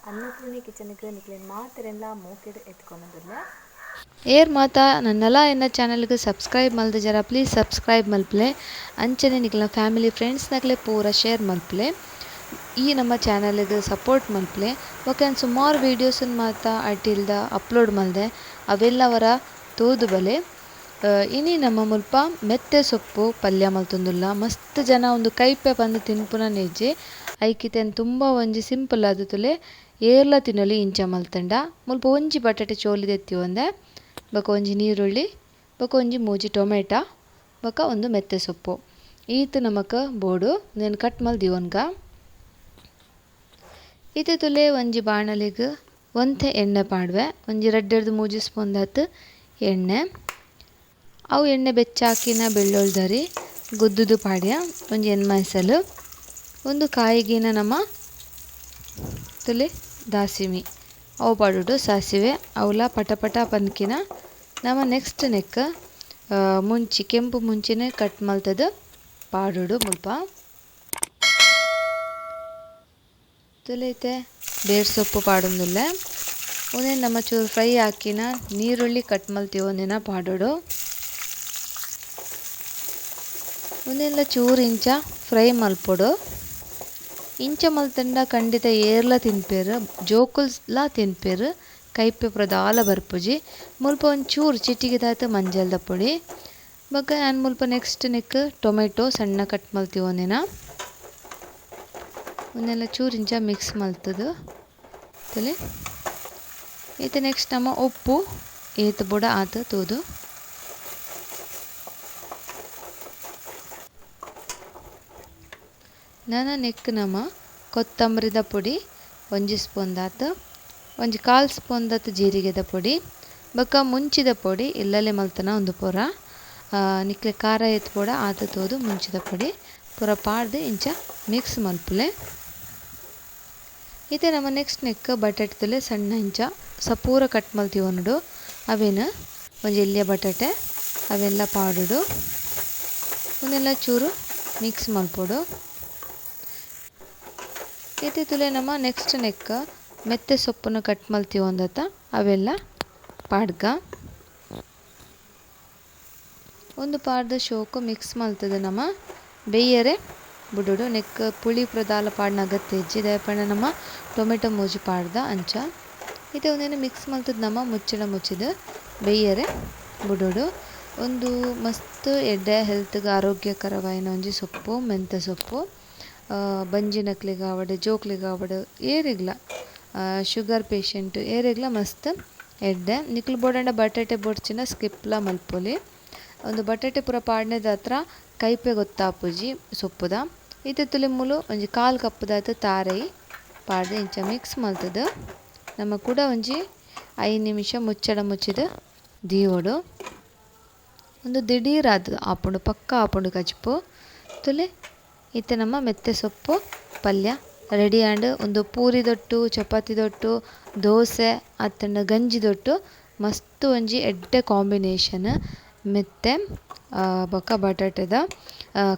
ಅನ್ನಪೂರ್ಣೆ ಕಿಚನ್ಗೆ ನಿಕ್ಲೆ ಮಾತೆರೆಲ್ಲ ಮೂಕೆಡ್ ಎತ್ಕೊನೊಂದುಲ್ಲೆ ಏರ್ ಮಾತಾ ನನ್ನಲ ಎನ್ನ ಚಾನಲ್ಗೆ ಸಬ್ಸ್ಕ್ರೈಬ್ ಮಲ್ದೆ ಜರ ಪ್ಲೀಸ್ ಸಬ್ಸ್ಕ್ರೈಬ್ ಮಲ್ಪಲೆ ಅಂಚನೆ ನಿಕ್ಲ ಫ್ಯಾಮಿಲಿ ಫ್ರೆಂಡ್ಸ್ ನಕ್ಲೆ ಪೂರ ಶೇರ್ ಮಲ್ಪಲೆ ಈ ನಮ್ಮ ಚಾನಲ್ಗೆ ಸಪೋರ್ಟ್ ಮಲ್ಪಲೆ ಓಕೆ ಸುಮಾರು ವೀಡಿಯೋಸನ್ನು ಮಾತಾ ಅಡ್ಡಿಲ್ದ ಅಪ್ಲೋಡ್ ಮಲ್ದೆ ಅವೆಲ್ಲವರ ತೋದು ಬಲೆ ಇನಿ ನಮ್ಮ ಮುಲ್ಪ ಮೆತ್ತೆ ಸೊಪ್ಪು ಪಲ್ಯ ಮಲ್ತೊಂದುಲ್ಲ ಮಸ್ತ್ ಜನ ಒಂದು ಕೈಪೆ ಬಂದು ತಿನ್ಪುನ ನೆಜ್ಜೆ ಐಕಿತೆನ್ ತುಂಬ ಒಂಜಿ ಸಿಂಪಲ್ ಆದುತುಲೆ ಏರ್ಲ ತಿನ್ನೊಲಿ ಇಂಚ ಮಲ್ತಂಡ ಮುಲ್ಪ ಒಂಜಿ ಬಟಾಟೆ ಚೋಲಿ ದೆತ್ತಿ ಒಂದೆ ಬೊಕ ಒಂಜಿ ನೀರುಳ್ಳಿ ಬೊಕ ಒಂಜಿ ಮೂಜಿ ಟೊಮೆಟೊ ಬೊಕ ಒಂದು ಮೆತ್ತೆ ಸೊಪ್ಪು ಈತ್ ನಮಕ್ ಬೋಡು నేను ಕಟ್ ಮಲ್ದಿ ಒನ್ಗ ಇತ್ತೆ ತುಲೆ ಒಂಜಿ ಬಾಣಲಿಗ್ ಒಂತೆ ಎಣ್ಣೆ ಪಾಡ್ವೆ ಒಂಜಿ 2-3 ಸ್ಪೂನ್ ದಾತ್ ಎಣ್ಣೆ ಅವು ಎಣ್ಣೆ ಬೆಚ್ಚಾಕಿನ ಬೆಳ್ಳುಳ್ಳಿ ಗುದ್ದುದು ಪಾಡ್ಯ ಒಂಜಿ ಎನ್ಮೈಸಲು ಒಂದು ಕಾಯಿಗಿನ ನಮ್ಮ ತುಲೆ ದಾಸಿಮಿ ಅವು ಪಾಡುಡು ಸಾಸಿವೆ ಅವಲ ಪಟಪಟ ಪನ್ಕಿನ ನಮ್ಮ ನೆಕ್ಸ್ಟ್ ನೆಕ್ ಮುಂಚಿ ಕೆಂಪು ಮುಂಚಿನ ಕಟ್ ಮಲ್ತದ ಪಾಡುಡು ಮುಲ್ಪ ತುಲೈತೆ ಬೇರ್ ಸೊಪ್ಪು ಪಾಡೊಂದುಲ್ಲೆ ಒಂದೇ ನಮ್ಮ ಚೂರು ಫ್ರೈ ಹಾಕಿನ ನೀರುಳ್ಳಿ ಕಟ್ ಮಲ್ತಿ ಒಂದಿನ ಪಾಡೋಡು ಒಂದೆಲ್ಲ ಚೂರು ಇಂಚ ಫ್ರೈ ಮಲ್ಪೊಡು ಇಂಚ ಮಲ್ತಂಡ ಖಂಡಿತ ಏರ್ಲ ತಿನ್ಪೇರು ಜೋಕುಲ್ಲ ತಿನ್ಪೇರು ಕೈಪೆ ಪ್ರದಾಲ ಬರ್ಪುಜಿ ಮುಲ್ಪ ಒಂಚೂರು ಚಿಟಿಗೆದಾತ ಮಂಜಲ್ದ ಪುಡಿ ಬೊಕ ನಾನು ಮುಲ್ಪ ನೆಕ್ಸ್ಟ್ ನೆಕ್ ಟೊಮೆಟೊ ಸಣ್ಣ ಕಟ್ ಮಲ್ತಿ ಒಂದಿನ ಒಂದೆಲ್ಲ ಚೂರು ಇಂಚ ಮಿಕ್ಸ್ ಮಲ್ತದು ತಲೆ ಈತ ನೆಕ್ಸ್ಟ್ ನಮ್ಮ ಉಪ್ಪು ಏತ ಬುಡ ಆತ ತೂದು ನನ್ನ ನೆಕ್ ನಮ್ಮ ಕೊತ್ತಂಬರಿದ ಪುಡಿ ಒಂಜಿ ಸ್ಪೂನ್ ದಾತ್ ಒಂಜಿ 1/4 ಸ್ಪೂನ್ ದಾತ್ ಜೀರಿಗೆದ ಪುಡಿ ಬೊಕ ಮುಂಚಿದ ಪುಡಿ ಇಲ್ಲಲೆ ಮಲ್ತನ ಒಂದು ಪೂರ ನಿಕ್ಲೆ ಖಾರ ಎತ್ ಪೂರ ಆತ ತೋದು ಮುಂಚಿದ ಪುಡಿ ಪೂರ ಪಾಡ್ದು ಇಂಚ ಮಿಕ್ಸ್ ಮಲ್ಪುಲೆ ಇತ್ತೆ ನಮ್ಮ ನೆಕ್ಸ್ಟ್ ನೆಕ್ ಬಟಾಟೆ ತುಲೆ ಸಣ್ಣ ಇಂಚ ಸಪೂರ ಕಟ್ ಮಲ್ತಿ ಒನ್ನುಡು ಅವೇನು ಒಂಜಿ ಎಲ್ಯ ಬಟಾಟೆ ಅವೆಲ್ಲ ಪಾಡುಡು ಒಂದೆಲ್ಲ ಚೂರು ಮಿಕ್ಸ್ ಮಲ್ಪೊಡು ಇತ್ತೆ ತುಲೆ ನಮ್ಮ ನೆಕ್ಸ್ಟ್ ನೆಕ್ ಮೆತ್ತೆ ಸೊಪ್ಪನ್ನು ಕಟ್ ಮಲ್ತಿ ಒಂದತ್ತ ಅವೆಲ್ಲ ಪಾಡ್ಗ ಒಂದು ಪಾಡ್ದ ಶೋಕು ಮಿಕ್ಸ್ ಮಲ್ತದ ನಮ್ಮ ಬೇಯರೆ ಬುಡುಡು ನೆಕ್ ಪುಳಿ ಪ್ರದಾಲ ಪಾಡ್ನ ಅಗತ್ಯ ಹೆಜ್ಜಿ ದಯಪಂಡ ನಮ್ಮ ಟೊಮೆಟೊ ಮೂಜಿ ಪಾಡ್ದ ಅಂಚ ಇದು ಒಂದೇನು ಮಿಕ್ಸ್ ಮಲ್ತದ ನಮ್ಮ ಮುಚ್ಚಿದ ಬೇಯರೆ ಬುಡುಡು ಒಂದು ಮಸ್ತ್ ಎಡ್ಡೆ ಹೆಲ್ತ್ಗೆ ಆರೋಗ್ಯಕರವಾಯಿನ ಒಂಜಿ ಸೊಪ್ಪು ಮೆಂತ್ಯ ಸೊಪ್ಪು ಬಂಜಿನಕ್ಲಿಗೆ ಆವಡು ಜೋಕ್ಲಿಗೆ ಆವಡು ಏರಿಗ್ಲ ಶುಗರ್ ಪೇಷಂಟ್ ಏರಿಗ್ಲ ಮಸ್ತ್ ಎಡ್ಡೆ ನಿಕ್ಲು ಬೋಡಂಡ ಬಟಾಟೆ ಬೊಡ್ಚಿನ ಸ್ಕಿಪ್ಲ ಮಲ್ಪೊಲಿ ಒಂದು ಬಟಾಟೆ ಪೂರ ಪಾಡ್ನೆದ ಹತ್ರ ಕೈಪೆ ಗೊತ್ತಾಪುಜಿ ಸೊಪ್ಪುದ ಇತ್ತೆ ತುಲೆ ಮುಲು ಒಂಜಿ 1/4 ಕಪ್ ದಾತ ತಾರೈ ಪಾಡ್ದೆ ಇಂಚ ಮಿಕ್ಸ್ ಮಲ್ತದ ನಮ್ಮ ಕೂಡ ಒಂಜಿ 5 ನಿಮಿಷ ಮುಚ್ಚಳ ಮುಚ್ಚಿದ ದೀವೊಡು ಒಂದು ದಿಢೀರ್ ಆದ್ ಆಪುಂಡು ಪಕ್ಕ ಆಪುಂಡು ಕಚ್ಪು ತುಲೆ ಇತ್ತೆ ನಮ್ಮ ಮೆತ್ತೆ ಸೊಪ್ಪು ಪಲ್ಯ ರೆಡಿ ಆಂಡ್ ಒಂದು ಪೂರಿ ದೊಟ್ಟು ಚಪಾತಿ ದೊಟ್ಟು ದೋಸೆ ಅತ್ತಂಡ ಗಂಜಿ ದೊಟ್ಟು ಮಸ್ತ್ ಒಂಜಿ ಎಡ್ಡೆ ಕಾಂಬಿನೇಷನ್ ಮೆತ್ತೆ ಬೊಕ ಬಟಾಟೆದ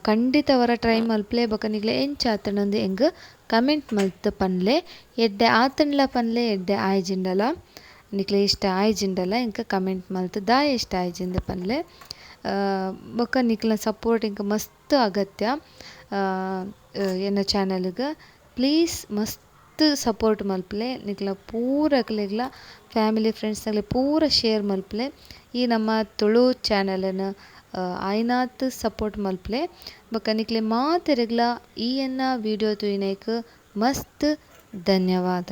ಖಂಡಿತ ಅವರ ಟ್ರೈ ಮಲ್ಪಲೆ ಬೊಕ ನಿಕ್ಲೆ ಎಂಚ ಆತಂಡಂದು ಎಂಗ್ ಕಮೆಂಟ್ ಮಲ್ತ್ ಪನ್ಲೆ ಎಡ್ಡೆ ಆತಂಡ್ಲ ಪನ್ಲೆ ಎಡ್ಡೆ ಆಯ್ಜಿಂಡಲ ನಿಕ್ಲೆ ಇಷ್ಟ ಆಯ್ಜಿಂಡಲ ಎಂಕ್ ಕಮೆಂಟ್ ಮಲ್ತ್ ದಾಯೆ ಇಷ್ಟ ಆಯ್ಜಿಂದ ಪನ್ಲೆ ಬೊಕ ನಿಕ್ಲ ಸಪೋರ್ಟ್ ಎಂಕ್ ಮಸ್ತ್ ಅಗತ್ಯ ಎನ್ನ ಚಾನಲ್ಗೆ ಪ್ಲೀಸ್ ಮಸ್ತ್ ಸಪೋರ್ಟ್ ಮಲ್ಪಲೆ ನಿಕ್ಲ ಪೂರಕ್ಲೆಗ್ಲ ಫ್ಯಾಮಿಲಿ ಫ್ರೆಂಡ್ಸ್ನಕ್ಲೆ ಪೂರ ಶೇರ್ ಮಲ್ಪಲೆ ಈ ನಮ್ಮ ತುಳು ಚಾನಲನ್ನು ಆಯ್ನಾತ್ ಸಪೋರ್ಟ್ ಮಲ್ಪಲೆ ಬೊಕ ನಿಕ್ಲೆ ಮಾತೆರೆಗ್ಲ ಈ ಎನ್ನ ವಿಡಿಯೋ ತೂಯಿನೈಕ್ ಮಸ್ತ್ ಧನ್ಯವಾದ.